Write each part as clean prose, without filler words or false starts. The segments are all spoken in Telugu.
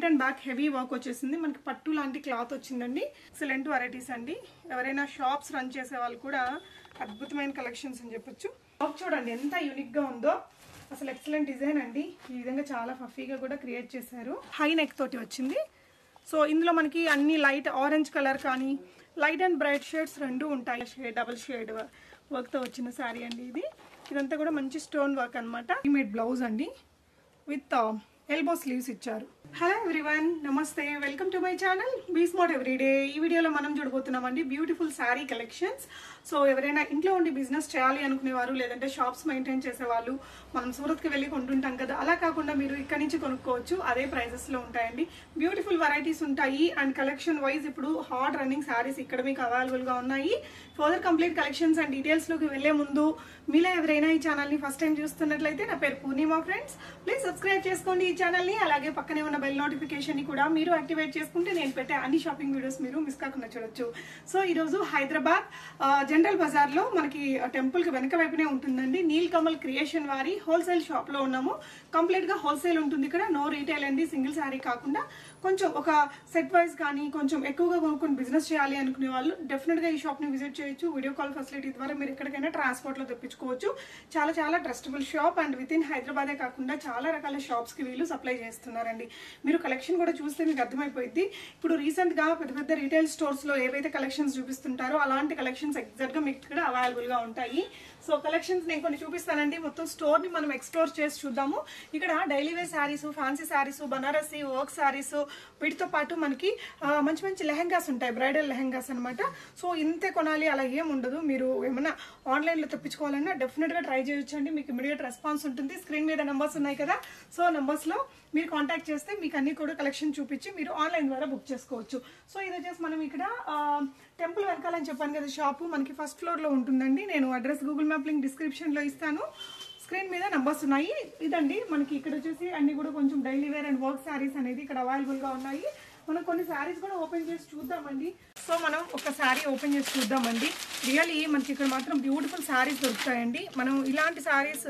Front and back heavy work వచ్చేసింది. మనకి పట్టు లాంటి క్లాత్ వచ్చిందండి. ఎక్సలెంట్ వెరైటీస్ అండి. ఎవరైనా షాప్స్ రన్ చేసే వాళ్ళు కూడా అద్భుతమైన కలెక్షన్స్ అని చెప్పొచ్చు. వర్క్ చూడండి ఎంత యూనిక్ గా ఉందో, అసలు ఎక్సలెంట్ డిజైన్ అండి. ఈ విధంగా చాలా ఫఫీగా కూడా క్రియేట్ చేశారు. హై నెక్ తోటి వచ్చింది. సో ఇందులో మనకి అన్ని లైట్ ఆరెంజ్ కలర్ కానీ లైట్ అండ్ బ్రైట్ షేడ్స్ రెండు ఉంటాయి. డబుల్ షేడ్ వర్క్ తో వచ్చిన శారీ అండి ఇది. ఇదంతా కూడా మంచి స్టోన్ వర్క్ అనమాట. రెడీమేడ్ బ్లౌజ్ అండి విత్ ఎల్బో స్లీవ్స్ ఇచ్చారు. హలో ఎవ్రీవన్, నమస్తే, welcome to my channel be smart everyday. ఈ వీడియోలో మనం చూడబోతున్నామండి బ్యూటిఫుల్ శారీ కలెక్షన్స్. సో ఎవరైనా ఇంట్లో ఉండి బిజినెస్ చేయాలి అనుకునేవారు, లేదంటే షాప్స్ మెయింటైన్ చేసేవాళ్ళు, మనం సూరత్కి వెళ్ళి కొంటుంటాం కదా, అలా కాకుండా మీరు ఇక్కడ నుంచి కొనుక్కోవచ్చు. అదే ప్రైజెస్ లో ఉంటాయండి. బ్యూటిఫుల్ వెరైటీస్ ఉంటాయి. అండ్ కలెక్షన్ వైజ్ ఇప్పుడు హాట్ రన్నింగ్ శారీస్ ఇక్కడ మీకు అవైలబుల్ గా ఉన్నాయి. Further complete collections and details లోకి వెళ్లే ముందు మీలో ఎవరైనా ఈ ఛానల్ ని ఫస్ట్ టైం చూస్తున్నట్లయితే, నా పేరు పూర్ణిమ ఫ్రెండ్స్, ప్లీజ్ సబ్స్క్రైబ్ చేసుకోండి ఈ ఛానల్ ని. అలాగే పక్కనే ఉన్న బెల్ నోటిఫికేషన్ ని కూడా మీరు యాక్టివేట్ చేసుకుంటే నేను పెట్టే అన్ని షాపింగ్ వీడియోస్ మీరు మిస్ కాకుండా చూడొచ్చు. సో ఈ రోజు హైదరాబాద్ జనరల్ బజార్ లో మనకి టెంపుల్ కి వెనక వైపునే ఉంటుందండి నీల్ కమల్ క్రియేషన్ వారి హోల్సేల్ షాప్ లో ఉన్నాము. కంప్లీట్ గా హోల్సేల్ ఉంటుంది ఇక్కడ, నో రీటైల్ అండి. సింగిల్ శారీ కాకుండా కొంచెం ఒక సెట్ వైజ్ కానీ కొంచెం ఎక్కువగా కొనుక్కొని బిజినెస్ చేయాలి అనుకునే వాళ్ళు డెఫినెట్ గా ఈ షాప్ ని విజిట్ చేయొచ్చు. వీడియో కాల్ ఫెసిలిటీ ద్వారా మీరు ఎక్కడికైనా ట్రాన్స్పోర్ట్ లో తెప్పించుకోవచ్చు. చాలా చాలా trustable shop. And with in హైదరాబాదే కాకుండా చాలా రకాల షాప్స్ కి వీళ్ళు సప్లై చేస్తున్నారండి. మీరు కలెక్షన్ కూడా చూస్తే మీకు అర్థమైపోయింది. ఇప్పుడు రీసెంట్ గా పెద్ద పెద్ద రీటైల్ స్టోర్స్ లో ఏవైతే కలెక్షన్స్ చూపిస్తుంటారో అలాంటి కలెక్షన్స్ ఎగ్జాక్ట్ గా మీకు ఇక్కడ అవైలబుల్ గా ఉంటాయి. సో కలెక్షన్స్ నేను కొన్ని చూపిస్తానండి. మొత్తం స్టోర్ ని మనం ఎక్స్ప్లోర్ చేసి చూద్దాము. ఇక్కడ daily wear saris, fancy saris, Banarasi work saris, వీటితో పాటు మనకి మంచి మంచి లెహెంగాస్ ఉంటాయి, బ్రైడల్ లెహెంగాస్ అనమాట. సో ఇంతే కొనాలి అలా ఏం ఉండదు. మీరు ఏమన్నా ఆన్లైన్ లో తెప్పించుకోవాలన్నా డెఫినెట్ గా ట్రై చేయొచ్చు అండి. మీకు ఇమీడియట్ రెస్పాన్స్ ఉంటుంది. స్క్రీన్ మీద నెంబర్స్ ఉన్నాయి కదా, సో నెంబర్స్ లో మీరు కాంటాక్ట్ చేస్తే మీకు అన్ని కూడా కలెక్షన్ చూపించి మీరు ఆన్లైన్ ద్వారా బుక్ చేసుకోవచ్చు. సో ఇది వచ్చేసి మనం ఇక్కడ టెంపుల్ వెనకాలని చెప్పాను కదా షాపు, మనకి ఫస్ట్ ఫ్లోర్ లో ఉంటుందండి. నేను address Google map link description లో ఇస్తాను. స్క్రీన్ మీద నంబర్స్ ఉన్నాయి. ఇదండి మనకి ఇక్కడ వచ్చేసి అన్ని కూడా కొంచెం daily wear and work saris అనేది ఇక్కడ అవైలబుల్ గా ఉన్నాయి. మనం కొన్ని శారీస్ కూడా ఓపెన్ చేసి చూద్దామండి. సో మనం ఒక శారీ ఓపెన్ చేసి చూద్దామండి. రియల్లీ మనకి ఇక్కడ మాత్రం బ్యూటిఫుల్ శారీస్ దొరుకుతాయండి. మనం ఇలాంటి శారీస్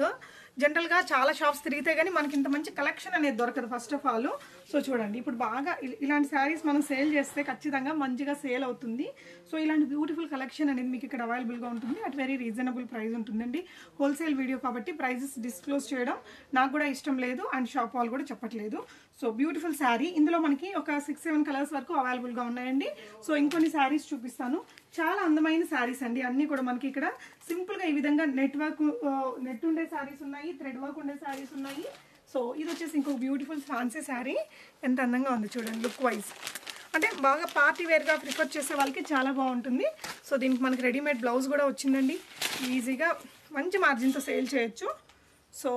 జనరల్ గా చాలా షాప్స్ తిరిగితే గానీ మనకి ఇంత మంచి కలెక్షన్ అనేది దొరకదు ఫస్ట్ ఆఫ్ ఆల్. సో చూడండి, ఇప్పుడు బాగా ఇలాంటి శారీస్ మనం సేల్ చేస్తే ఖచ్చితంగా మంచిగా సేల్ అవుతుంది. సో ఇలాంటి బ్యూటిఫుల్ కలెక్షన్ అనేది మీకు ఇక్కడ అవైలబుల్ గా ఉంటుంది. అట్ వెరీ రీజనబుల్ ప్రైస్ ఉంటుందండి. హోల్సేల్ వీడియో కాబట్టి ప్రైజెస్ డిస్క్లోజ్ చేయడం నాకు కూడా ఇష్టం లేదు, అండ్ షాప్ వాళ్ళు కూడా చెప్పట్లేదు. సో బ్యూటిఫుల్ శారీ, ఇందులో మనకి ఒక 6-7 కలర్స్ వరకు అవైలబుల్ గా ఉన్నాయండి. సో ఇంకొన్ని శారీస్ చూపిస్తాను. చాలా అందమైన శారీస్ అండి. అన్ని కూడా మనకి ఇక్కడ సింపుల్ గా ఈ విధంగా నెట్ ఉండే శారీస్ ఉన్నాయి, థ్రెడ్ వర్క్ ఉండే శారీస్ ఉన్నాయి. సో ఇది వచ్చేసి ఇంకొక బ్యూటిఫుల్ ఫ్యాన్సీ శారీ. ఎంత అందంగా ఉంది చూడండి లుక్ వైజ్. అంటే బాగా పార్టీ వేర్ గా ప్రిఫర్ చేసే వాళ్ళకి చాలా బాగుంటుంది. సో దీనికి మనకి రెడీమేడ్ బ్లౌజ్ కూడా వచ్చిందండి. ఈజీగా మంచి మార్జిన్తో సేల్ చేయొచ్చు. సో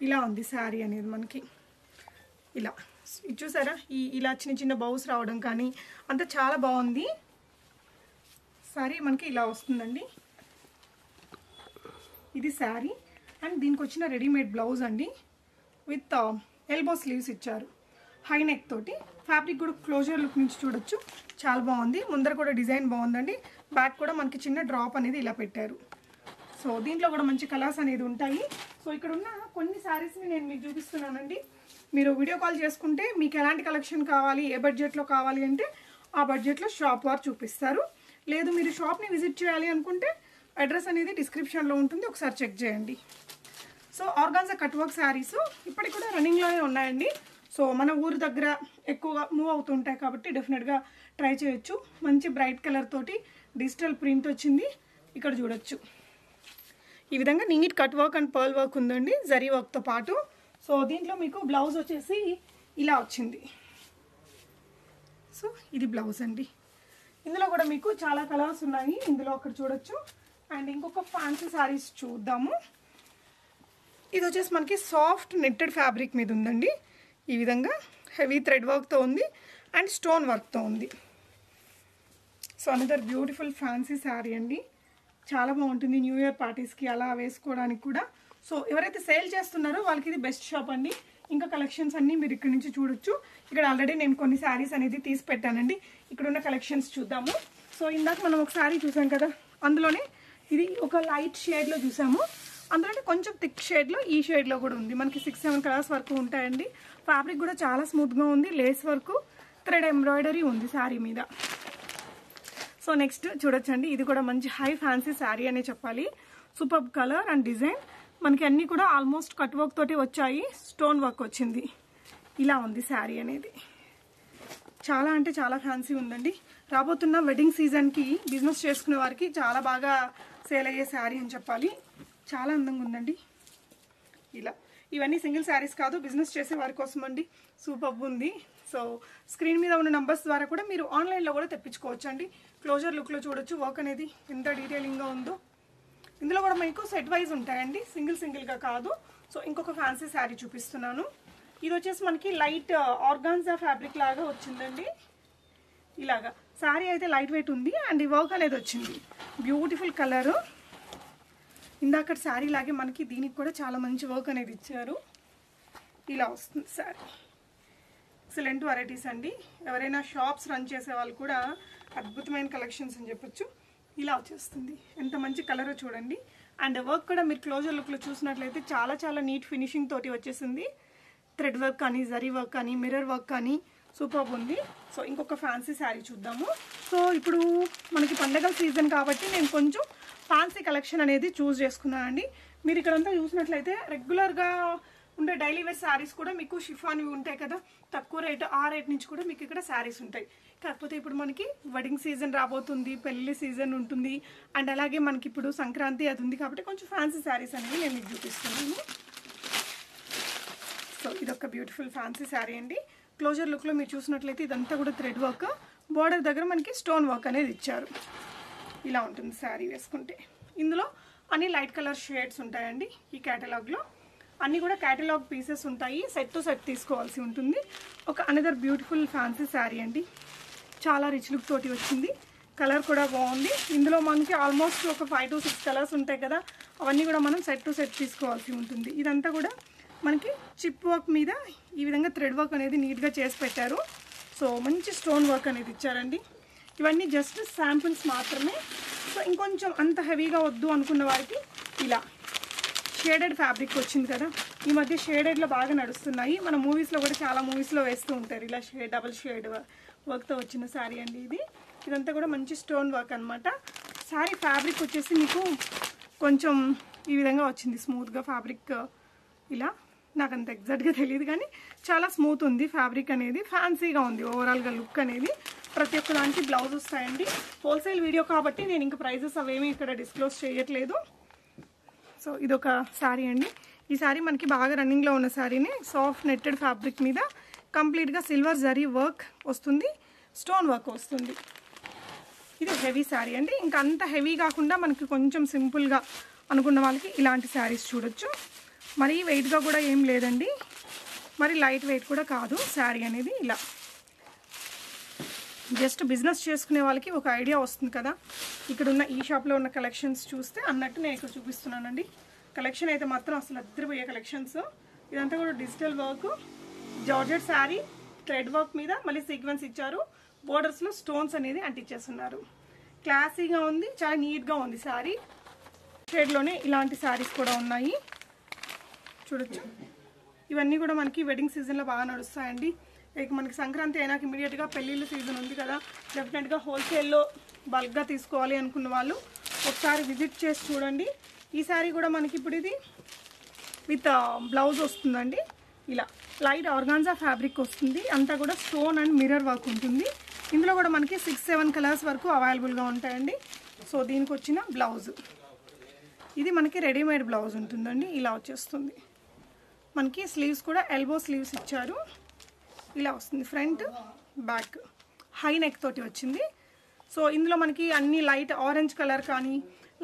ఇలా ఉంది శారీ అనేది మనకి. ఇలా ఇది చూసారా, ఇలా చిన్న చిన్న బౌస్ రావడం కానీ అంతా చాలా బాగుంది. శారీ మనకి ఇలా వస్తుందండి. ఇది శారీ అండ్ దీనికి వచ్చిన రెడీమేడ్ బ్లౌజ్ అండి విత్ ఎల్బో స్లీవ్స్ ఇచ్చారు. హై నెక్ తోటి ఫ్యాబ్రిక్ కూడా క్లోజర్ లుక్ నుంచి చూడొచ్చు, చాలా బాగుంది. ముందర కూడా డిజైన్ బాగుందండి. బ్యాక్ కూడా మనకి చిన్న డ్రాప్ అనేది ఇలా పెట్టారు. సో దీంట్లో కూడా మంచి కలర్స్ అనేది ఉంటాయి. సో ఇక్కడ ఉన్న కొన్ని శారీస్ని నేను మీకు చూపిస్తున్నానండి. మీరు వీడియో కాల్ చేసుకుంటే మీకు ఎలాంటి కలెక్షన్ కావాలి, ఏ బడ్జెట్లో కావాలి అంటే ఆ బడ్జెట్లో షాప్ వారు చూపిస్తారు. లేదు మీరు షాప్ని విజిట్ చేయాలి అనుకుంటే అడ్రస్ అనేది డిస్క్రిప్షన్లో ఉంటుంది, ఒకసారి చెక్ చేయండి. So organza cut work saris ఇప్పటికి కూడా రన్నింగ్లోనే ఉన్నాయండి. సో మన ఊరు దగ్గర ఎక్కువగా మూవ్ అవుతుంటాయి కాబట్టి డెఫినెట్గా ట్రై చేయొచ్చు. మంచి బ్రైట్ కలర్ తోటి డిజిటల్ ప్రింట్ వచ్చింది. ఇక్కడ చూడొచ్చు ఈ విధంగా neat cut work and pearl work ఉందండి జరీ వర్క్తో పాటు. సో దీంట్లో మీకు బ్లౌజ్ వచ్చేసి ఇలా వచ్చింది. సో ఇది బ్లౌజ్ అండి. ఇందులో కూడా మీకు చాలా కలర్స్ ఉన్నాయి. ఇందులో ఒకటి చూడొచ్చు. అండ్ ఇంకొక ఫ్యాన్సీ శారీస్ చూద్దాము. ఇది వచ్చేసి మనకి సాఫ్ట్ నెట్టెడ్ ఫ్యాబ్రిక్ మీద ఉందండి. ఈ విధంగా హెవీ థ్రెడ్ వర్క్తో ఉంది అండ్ స్టోన్ వర్క్తో ఉంది. So another beautiful fancy sari అండి. చాలా బాగుంటుంది న్యూ ఇయర్ పార్టీస్కి అలా వేసుకోవడానికి కూడా. సో ఎవరైతే సేల్ చేస్తున్నారో వాళ్ళకి ఇది బెస్ట్ షాప్ అండి. ఇంకా కలెక్షన్స్ అన్నీ మీరు ఇక్కడ నుంచి చూడొచ్చు. ఇక్కడ ఆల్రెడీ నేను కొన్ని శారీస్ అనేది తీసి పెట్టానండి. ఇక్కడ ఉన్న కలెక్షన్స్ చూద్దాము. సో ఇందాక మనం ఒక శారీ చూసాం కదా, అందులోనే ఇది ఒక లైట్ షేడ్లో చూసాము. అందులోనే కొంచెం థిక్ షేడ్లో ఈ షేడ్లో కూడా ఉంది. మనకి 6-7 కలర్స్ వరకు ఉంటాయండి. ఫ్యాబ్రిక్ కూడా చాలా స్మూత్గా ఉంది. లేస్ వరకు థ్రెడ్ ఎంబ్రాయిడరీ ఉంది శారీ మీద. సో నెక్స్ట్ చూడొచ్చండి, ఇది కూడా మంచి హై ఫ్యాన్సీ శారీ అనే చెప్పాలి. Super colour and design. మనకి అన్ని కూడా ఆల్మోస్ట్ కట్ వర్క్ తోటి వచ్చాయి. స్టోన్ వర్క్ వచ్చింది. ఇలా ఉంది శారీ అనేది. చాలా అంటే చాలా ఫ్యాన్సీ ఉందండి. రాబోతున్న వెడ్డింగ్ సీజన్కి బిజినెస్ చేసుకునే వారికి చాలా బాగా సేల్ అయ్యే శారీ అని చెప్పాలి. చాలా అందంగా ఉందండి. ఇలా ఇవన్నీ సింగిల్ శారీస్ కాదు, బిజినెస్ చేసే వారి కోసం అండి. సూపర్ ఉంది. సో స్క్రీన్ మీద ఉన్న నంబర్స్ ద్వారా కూడా మీరు ఆన్లైన్లో కూడా తెప్పించుకోవచ్చు అండి. క్లోజర్ లుక్లో చూడొచ్చు వర్క్ అనేది ఎంత డీటెయిలింగ్గా ఉందో. ఇందులో కూడా మీకు సెట్ వైజ్ ఉంటాయండి, సింగిల్గా కాదు. సో ఇంకొక ఫ్యాన్సీ శారీ చూపిస్తున్నాను. ఇది వచ్చేసి మనకి లైట్ ఆర్గాన్జా ఫ్యాబ్రిక్ లాగా వచ్చిందండి. ఇలాగా శారీ అయితే లైట్ వెయిట్ ఉంది అండ్ ఈ వర్క్ అనేది వచ్చింది. Beautiful colour. ఇందాక శారీ లాగే మనకి దీనికి కూడా చాలా మంచి వర్క్ అనేది ఇచ్చారు. ఇలా వస్తుంది శారీ. ఎక్సలెంట్ వెరైటీస్ అండి. ఎవరైనా షాప్స్ రన్ చేసే వాళ్ళు కూడా అద్భుతమైన కలెక్షన్స్ అని చెప్పొచ్చు. ఇలా వచ్చేస్తుంది. ఎంత మంచి కలర్ చూడండి. అండ్ వర్క్ కూడా మీరు క్లోజర్ లుక్లో చూసినట్లయితే చాలా చాలా నీట్ ఫినిషింగ్ తోటి వచ్చేసింది. థ్రెడ్ వర్క్ కానీ, జరీ వర్క్ కానీ, మిర్రర్ వర్క్ కానీ సూపర్ ఉంది. సో ఇంకొక ఫ్యాన్సీ శారీ చూద్దాము. సో ఇప్పుడు మనకి పండగల సీజన్ కాబట్టి నేను కొంచెం ఫ్యాన్సీ కలెక్షన్ అనేది చూస్ చేసుకున్నానండి. మీరు ఇక్కడంతా చూసినట్లయితే రెగ్యులర్గా ఉండే డైలీ వేర్ శారీస్ కూడా మీకు షిఫాన్వి ఉంటాయి కదా, తక్కువ రేటు. ఆ రేట్ నుంచి కూడా మీకు ఇక్కడ శారీస్ ఉంటాయి. కాకపోతే ఇప్పుడు మనకి వెడ్డింగ్ సీజన్ రాబోతుంది, పెళ్లి సీజన్ ఉంటుంది. అండ్ అలాగే మనకి ఇప్పుడు సంక్రాంతి అది ఉంది కాబట్టి కొంచెం ఫ్యాన్సీ శారీస్ అనేవి నేను మీకు చూపిస్తున్నాను. సో ఇదొక బ్యూటిఫుల్ ఫ్యాన్సీ శారీ అండి. క్లోజర్ లుక్లో మీరు చూసినట్లయితే ఇదంతా కూడా థ్రెడ్ వర్క్. బార్డర్ దగ్గర మనకి స్టోన్ వర్క్ అనేది ఇచ్చారు. ఇలా ఉంటుంది శారీ వేసుకుంటే. ఇందులో అన్ని లైట్ కలర్ షేడ్స్ ఉంటాయండి. ఈ కేటలాగ్లో అన్నీ కూడా కేటలాగ్ పీసెస్ ఉంటాయి. సెట్ టు సెట్ తీసుకోవాల్సి ఉంటుంది. ఒక అనదర్ బ్యూటిఫుల్ ఫ్యాన్సీ శారీ అండి. చాలా రిచ్ లుక్ తోటి వచ్చింది. కలర్ కూడా బాగుంది. ఇందులో మనకి ఆల్మోస్ట్ ఒక 5 to 6 కలర్స్ ఉంటాయి కదా, అవన్నీ కూడా మనం సెట్ టు సెట్ తీసుకోవాల్సి ఉంటుంది. ఇదంతా కూడా మనకి చిప్ వర్క్ మీద ఈ విధంగా థ్రెడ్ వర్క్ అనేది నీట్గా చేసి పెట్టారు. సో మంచి స్టోన్ వర్క్ అనేది ఇచ్చారండి. ఇవన్నీ జస్ట్ శాంపిల్స్ మాత్రమే. సో ఇంకొంచెం అంత హెవీగా వద్దు అనుకున్న వారికి ఇలా షేడెడ్ ఫ్యాబ్రిక్ వచ్చింది కదా, ఈ మధ్య షేడెడ్లో బాగా నడుస్తున్నాయి. మన మూవీస్లో కూడా చాలా మూవీస్లో వేస్తూ ఉంటారు ఇలా డబుల్ షేడ్ వర్క్తో వచ్చిన శారీ అండి ఇది. ఇదంతా కూడా మంచి స్టోన్ వర్క్ అనమాట. శారీ ఫ్యాబ్రిక్ వచ్చేసి మీకు కొంచెం ఈ విధంగా వచ్చింది స్మూత్గా ఫ్యాబ్రిక్. ఇలా నాకు అంత ఎగ్జాక్ట్గా తెలియదు కానీ చాలా స్మూత్ ఉంది ఫ్యాబ్రిక్ అనేది. ఫ్యాన్సీగా ఉంది ఓవరాల్గా లుక్ అనేది. ప్రతి ఒక్క దానికి బ్లౌజ్ వస్తాయండి. హోల్సేల్ వీడియో కాబట్టి నేను ఇంకా ప్రైజెస్ అవేమీ ఇక్కడ డిస్క్లోజ్ చేయట్లేదు. సో ఇదొక శారీ అండి. ఈ శారీ మనకి బాగా రన్నింగ్లో ఉన్న శారీని సాఫ్ట్ నెట్టెడ్ ఫ్యాబ్రిక్ మీద కంప్లీట్గా సిల్వర్ జరీ వర్క్ వస్తుంది, స్టోన్ వర్క్ వస్తుంది. ఇది హెవీ శారీ అండి. ఇంకా అంత హెవీ కాకుండా మనకి కొంచెం సింపుల్గా అనుకున్న వాళ్ళకి ఇలాంటి శారీస్ చూడొచ్చు. మరీ వెయిట్గా కూడా ఏం లేదండి, మరి లైట్ వెయిట్ కూడా కాదు శారీ అనేది. ఇలా జస్ట్ బిజినెస్ చేసుకునే వాళ్ళకి ఒక ఐడియా వస్తుంది కదా, ఇక్కడ ఉన్న ఈ షాప్లో ఉన్న కలెక్షన్స్ చూస్తే అన్నట్టు నేను ఇక్కడ చూపిస్తున్నానండి. కలెక్షన్ అయితే మాత్రం అసలు అద్దరిపోయే కలెక్షన్స్. ఇదంతా కూడా digital work, georgette sari, thread work మీద మళ్ళీ సీక్వెన్స్ ఇచ్చారు. బోర్డర్స్లో స్టోన్స్ అనేది అంటించేస్తున్నారు. క్లాసీగా ఉంది, చాలా నీట్గా ఉంది శారీ. షేడ్లోనే ఇలాంటి శారీస్ కూడా ఉన్నాయి చూడొచ్చు. ఇవన్నీ కూడా మనకి వెడ్డింగ్ సీజన్లో బాగా నడుస్తాయండి. ఇక మనకి సంక్రాంతి అయినాక ఇమీడియట్గా పెళ్ళిళ్ళ సీజన్ ఉంది కదా, డెఫినెట్గా హోల్సేల్లో బల్క్గా తీసుకోవాలి అనుకున్న వాళ్ళు ఒకసారి విజిట్ చేసి చూడండి. ఈ శారీ కూడా మనకి ఇప్పుడు ఇది విత్ బ్లౌజ్ వస్తుందండి. ఇలా లైట్ ఆర్గాన్జా ఫ్యాబ్రిక్ వస్తుంది. అంతా కూడా స్టోన్ అండ్ మిర్రర్ వర్క్ ఉంటుంది. ఇందులో కూడా మనకి 6-7 కలర్స్ వరకు అవైలబుల్గా ఉంటాయండి. సో దీనికి వచ్చిన బ్లౌజ్ ఇది మనకి రెడీమేడ్ బ్లౌజ్ ఉంటుందండి. ఇలా వచ్చేస్తుంది. మనకి స్లీవ్స్ కూడా ఎల్బో స్లీవ్స్ ఇచ్చారు. ఇలా వస్తుంది. ఫ్రంట్ బ్యాక్ హై నెక్ తోటి వచ్చింది. సో ఇందులో మనకి అన్ని లైట్ ఆరెంజ్ కలర్ కానీ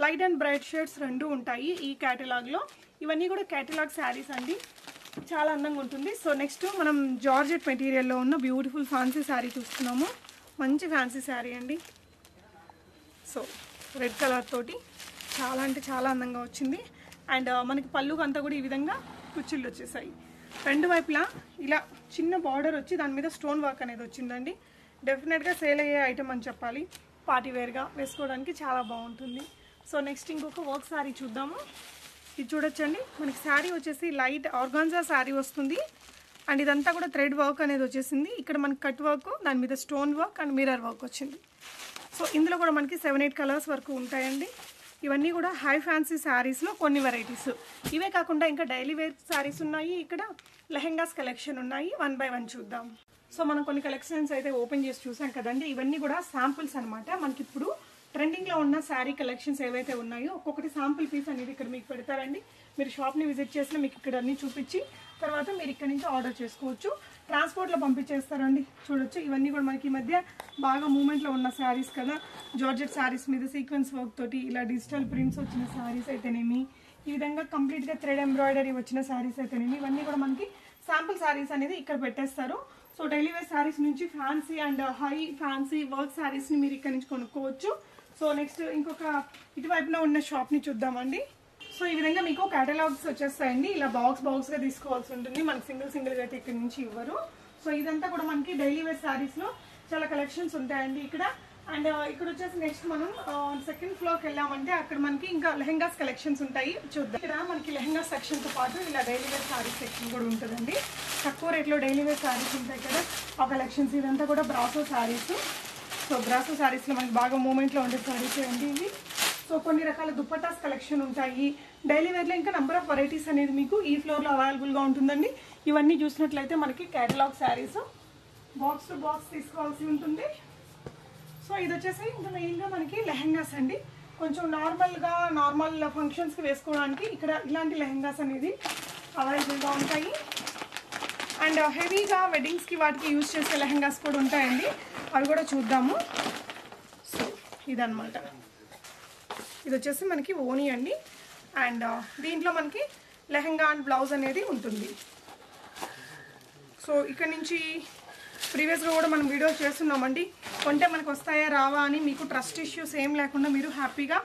లైట్ అండ్ బ్రైట్ షేడ్స్ రెండు ఉంటాయి ఈ కేటలాగ్లో. ఇవన్నీ కూడా కేటలాగ్ శారీస్ అండి. చాలా అందంగా ఉంటుంది. సో నెక్స్ట్ మనం జార్జెట్ మెటీరియల్లో ఉన్న బ్యూటిఫుల్ ఫ్యాన్సీ శారీ చూస్తున్నాము. మంచి ఫ్యాన్సీ శారీ అండి. సో రెడ్ కలర్ తోటి చాలా అంటే చాలా అందంగా వచ్చింది. అండ్ మనకి పళ్ళుకు అంతా కూడా ఈ విధంగా కుచ్చిళ్ళు వచ్చేసాయి. రెండు వైపులా ఇలా చిన్న బార్డర్ వచ్చి దాని మీద స్టోన్ వర్క్ అనేది వచ్చిందండి. డెఫినెట్గా సేల్ అయ్యే ఐటమ్ అని చెప్పాలి. పార్టీ వేర్గా వేసుకోవడానికి చాలా బాగుంటుంది. సో నెక్స్ట్ ఇంకొక వర్క్ శారీ చూద్దాము. ఇది చూడొచ్చండి, మనకి శారీ వచ్చేసి లైట్ ఆర్గాన్జా శారీ వస్తుంది. అండ్ ఇదంతా కూడా థ్రెడ్ వర్క్ అనేది వచ్చేసింది. ఇక్కడ మనకి కట్ వర్క్, దాని మీద stone work and mirror work వచ్చింది. సో ఇందులో కూడా మనకి 7-8 కలర్స్ వరకు ఉంటాయండి. ఇవన్నీ కూడా హై ఫ్యాన్సీ శారీస్లో కొన్ని వెరైటీస్. ఇవే కాకుండా ఇంకా డైలీ వేర్ శారీస్ ఉన్నాయి, ఇక్కడ లెహెంగాస్ కలెక్షన్ ఉన్నాయి. 1 by 1 చూద్దాం. సో మనం కొన్ని కలెక్షన్స్ అయితే ఓపెన్ చేసి చూసాం కదండి. ఇవన్నీ కూడా శాంపుల్స్ అనమాట. మనకి ఇప్పుడు ట్రెండింగ్లో ఉన్న శారీ కలెక్షన్స్ ఏవైతే ఉన్నాయో ఒక్కొక్కటి శాంపుల్ పీస్ అనేది ఇక్కడ మీకు పెడతారండి. మీరు షాప్ని విజిట్ చేసినా మీకు ఇక్కడ అన్నీ చూపించి తర్వాత మీరు ఇక్కడ నుంచి ఆర్డర్ చేసుకోవచ్చు. ట్రాన్స్పోర్ట్లో పంపించేస్తారండి. చూడొచ్చు, ఇవన్నీ కూడా మనకి ఈ మధ్య బాగా మూమెంట్లో ఉన్న శారీస్ కదా. జార్జెట్ శారీస్ మీద సీక్వెన్స్ వర్క్ తోటి ఇలా డిజిటల్ ప్రింట్స్ వచ్చిన శారీస్ అయితేనేమి, ఈ విధంగా కంప్లీట్గా థ్రెడ్ ఎంబ్రాయిడరీ వచ్చిన శారీస్ అయితేనేమి, ఇవన్నీ కూడా మనకి శాంపుల్ శారీస్ అనేది ఇక్కడ పెట్టేస్తారు. సో డైలీ వేర్ శారీస్ నుంచి fancy and high fancy work శారీస్ని మీరు ఇక్కడ నుంచి కొనుక్కోవచ్చు. సో నెక్స్ట్ ఇంకొక ఇటువైపున ఉన్న షాప్ని చూద్దామండి. సో ఈ విధంగా మీకు కేటలాగ్స్ వచ్చేస్తాయండి. ఇలా బాక్స్గా తీసుకోవాల్సి ఉంటుంది. మనకి సింగిల్గా అయితే ఇక్కడ నుంచి ఇవ్వరు. సో ఇదంతా కూడా మనకి డైలీ వేర్ శారీస్లో చాలా కలెక్షన్స్ ఉంటాయండి ఇక్కడ. అండ్ ఇక్కడ వచ్చేసి నెక్స్ట్ మనం సెకండ్ ఫ్లోర్కి వెళ్ళామంటే అక్కడ మనకి ఇంకా లెహెంగాస్ కలెక్షన్స్ ఉంటాయి, చూద్దాం. ఇక్కడ మనకి లెహెంగా సెక్షన్తో పాటు ఇలా డైలీ వేర్ శారీస్ సెక్షన్ కూడా ఉంటుందండి. తక్కువ రేట్లో డైలీ వేర్ శారీస్ ఉంటాయి కదా, ఆ కలెక్షన్స్. ఇదంతా కూడా బ్రాసో శారీస్. సో బ్రాసో శారీస్లో మనకి బాగా మూమెంట్లో ఉండే శారీస్ అండి ఇవి. సో కొన్ని రకాల దుప్పటాస్ కలెక్షన్ ఉంటాయి. డైలీ వేర్లో ఇంకా నెంబర్ ఆఫ్ వెరైటీస్ అనేది మీకు ఈ ఫ్లోర్లో అవైలబుల్గా ఉంటుందండి. ఇవన్నీ చూసినట్లయితే మనకి catalogue saris box to box తీసుకోవాల్సి ఉంటుంది. సో ఇది వచ్చేసి ఇంకా మెయిన్గా మనకి లెహెంగాస్ అండి. కొంచెం నార్మల్ ఫంక్షన్స్కి వేసుకోవడానికి ఇక్కడ ఇలాంటి లెహెంగాస్ అనేది అవైలబుల్గా ఉంటాయి. అండ్ హెవీగా వెడ్డింగ్స్కి వాటికి యూజ్ చేసే లెహెంగాస్ కూడా ఉంటాయండి, అవి కూడా చూద్దాము. సో ఇదన్నమాట. ఇది వచ్చేసి మనకి ఓనీ అండి. అండ్ దీంట్లో మనకి లెహెంగా అండ్ బ్లౌజ్ అనేది ఉంటుంది. సో ఇక్కడ నుంచి ప్రీవియస్గా కూడా మనం వీడియోస్ చేస్తున్నామండి. కొంటే మనకు వస్తాయా రావా అని మీకు ట్రస్ట్ ఇష్యూస్ ఏం లేకుండా మీరు హ్యాపీగా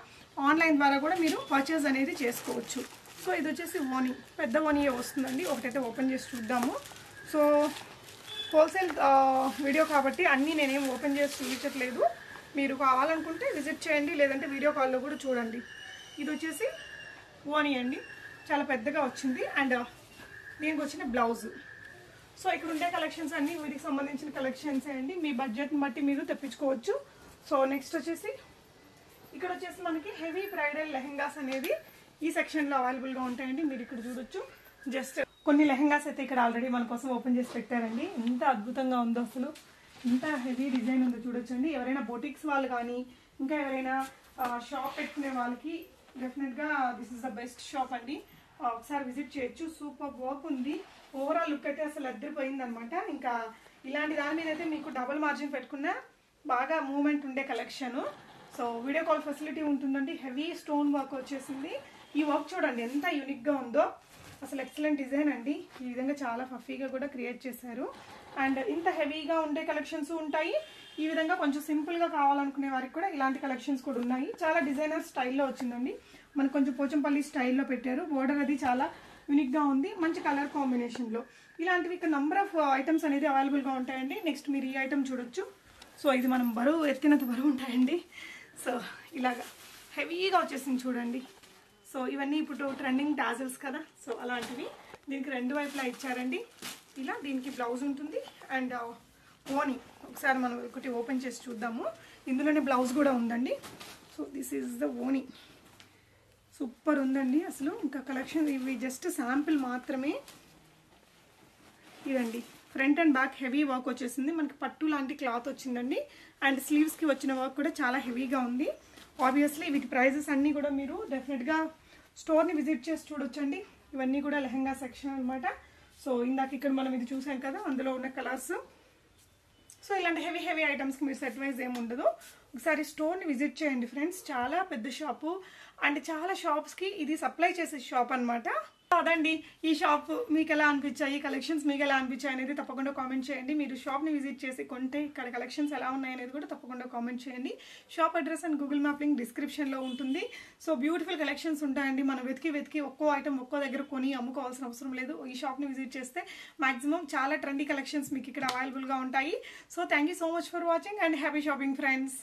ఆన్లైన్ ద్వారా కూడా మీరు పర్చేజ్ అనేది చేసుకోవచ్చు. సో ఇది వచ్చేసి ఓనీ, పెద్ద ఓనీయే వస్తుందండి. ఒకటైతే ఓపెన్ చేసి చూద్దాము. సో హోల్సేల్ వీడియో కాబట్టి అన్నీ నేనేం ఓపెన్ చేసి చూపించట్లేదు. మీరు కావాలనుకుంటే విజిట్ చేయండి, లేదంటే వీడియో కాల్లో కూడా చూడండి. ఇది వచ్చేసి ఓనీ అండి, చాలా పెద్దగా వచ్చింది. అండ్ దీనికి వచ్చిన బ్లౌజ్. సో ఇక్కడ ఉండే కలెక్షన్స్ అన్నీ వీటికి సంబంధించిన కలెక్షన్స్ అండి. మీ బడ్జెట్ని బట్టి మీరు తెప్పించుకోవచ్చు. సో నెక్స్ట్ వచ్చేసి ఇక్కడ వచ్చేసి మనకి హెవీ బ్రైడల్ లెహెంగాస్ అనేది ఈ సెక్షన్లో అవైలబుల్గా ఉంటాయండి. మీరు ఇక్కడ చూడొచ్చు. జస్ట్ కొన్ని లెహెంగాస్ అయితే ఇక్కడ ఆల్రెడీ మన కోసం ఓపెన్ చేసి పెట్టారండి. ఎంత అద్భుతంగా ఉందో అసలు, ఎంత హెవీ డిజైన్ ఉందో చూడొచ్చండి. ఎవరైనా బొటిక్స్ వాళ్ళు కానీ ఇంకా ఎవరైనా షాప్ పెట్టుకునే వాళ్ళకి డెఫినెట్గా this is the best shop అండి. ఒకసారి విజిట్ చేయొచ్చు. సూపర్ వర్క్ ఉంది. ఓవరాల్ లుక్ అయితే అసలు అద్దరిపోయింది అనమాట. ఇంకా ఇలాంటి దాని మీద అయితే మీకు డబుల్ మార్జిన్ పెట్టుకున్న బాగా మూమెంట్ ఉండే collection. So video call facility ఉంటుందండి. హెవీ స్టోన్ వర్క్ వచ్చేసింది. ఈ వర్క్ చూడండి ఎంత యూనిక్గా ఉందో, అసలు ఎక్సలెంట్ డిజైన్ అండి. ఈ విధంగా చాలా ఫఫీగా కూడా క్రియేట్ చేశారు. అండ్ ఇంత హెవీగా ఉండే కలెక్షన్స్ ఉంటాయి. ఈ విధంగా కొంచెం సింపుల్గా కావాలనుకునే వారికి కూడా ఇలాంటి కలెక్షన్స్ కూడా ఉన్నాయి. చాలా డిజైనర్ స్టైల్లో వచ్చిందండి. మనకు కొంచెం పోచంపల్లి స్టైల్లో పెట్టారు. బోర్డర్ అది చాలా యూనిక్గా ఉంది, మంచి కలర్ కాంబినేషన్లో. ఇలాంటివి ఇక్కడ నంబర్ ఆఫ్ ఐటమ్స్ అనేది అవైలబుల్గా ఉంటాయండి. నెక్స్ట్ మీరు ఈ ఐటమ్ చూడొచ్చు. సో ఇది మనం బరువు ఎత్తినంత బరువు ఉంటాయండి. సో ఇలాగా హెవీగా వచ్చేసింది చూడండి. సో ఇవన్నీ ఇప్పుడు ట్రెండింగ్ టాజిల్స్ కదా, సో అలాంటివి. దీనికి రెండు వైపులా ఇచ్చారండి. ఇలా దీనికి బ్లౌజ్ ఉంటుంది అండ్ ఓనీ. ఒకసారి మనం ఒకటి ఓపెన్ చేసి చూద్దాము. ఇందులోనే బ్లౌజ్ కూడా ఉందండి. సో దిస్ ఈజ్ ద ఓనీ. సూపర్ ఉందండి అసలు. ఇంకా కలెక్షన్ ఇవి జస్ట్ శాంపిల్ మాత్రమే. ఇదండి front and back heavy work వచ్చేసింది. మనకి పట్టు లాంటి క్లాత్ వచ్చిందండి. అండ్ స్లీవ్స్కి వచ్చిన వర్క్ కూడా చాలా హెవీగా ఉంది. ఆబ్వియస్లీ వీటి ప్రైజెస్ అన్నీ కూడా మీరు డెఫినెట్గా స్టోర్ని విజిట్ చేసి చూడొచ్చండి. ఇవన్నీ కూడా లెహెంగా సెక్షన్ అనమాట. సో ఇందాక ఇక్కడ మనం ఇది చూసాం కదా, అందులో ఉన్న కలర్స్. సో ఇలాంటి హెవీ ఐటమ్స్కి మీరు సెట్ వైజ్ ఏమి ఉండదు. ఒకసారి స్టోర్ని విజిట్ చేయండి ఫ్రెండ్స్. చాలా పెద్ద షాపు అండ్ చాలా షాప్స్కి ఇది సప్లై చేసే షాప్ అనమాట. అదండి ఈ షాప్ మీకు ఎలా అనిపించాయి, కలెక్షన్స్ మీకు ఎలా అనిపించాయి అనేది తప్పకుండా కామెంట్ చేయండి. మీరు షాప్ని విజిట్ చేసి కొంటే ఇక్కడ కలెక్షన్స్ ఎలా ఉన్నాయి అనేది కూడా తప్పకుండా కామెంట్ చేయండి. Shop address and Google map link డిస్క్రిప్షన్లో ఉంటుంది. సో బ్యూటిఫుల్ కలెక్షన్స్ ఉంటాయండి. మనం వెతికి ఒక్కో ఐటమ్ ఒక్కో దగ్గర కొని అమ్ముకోవాల్సిన అవసరం లేదు. ఈ షాప్ని విజిట్ చేస్తే మాక్సిమం చాలా ట్రెండీ కలెక్షన్స్ మీకు ఇక్కడ అవైలబుల్గా ఉంటాయి. So thank you so much for watching and happy shopping friends.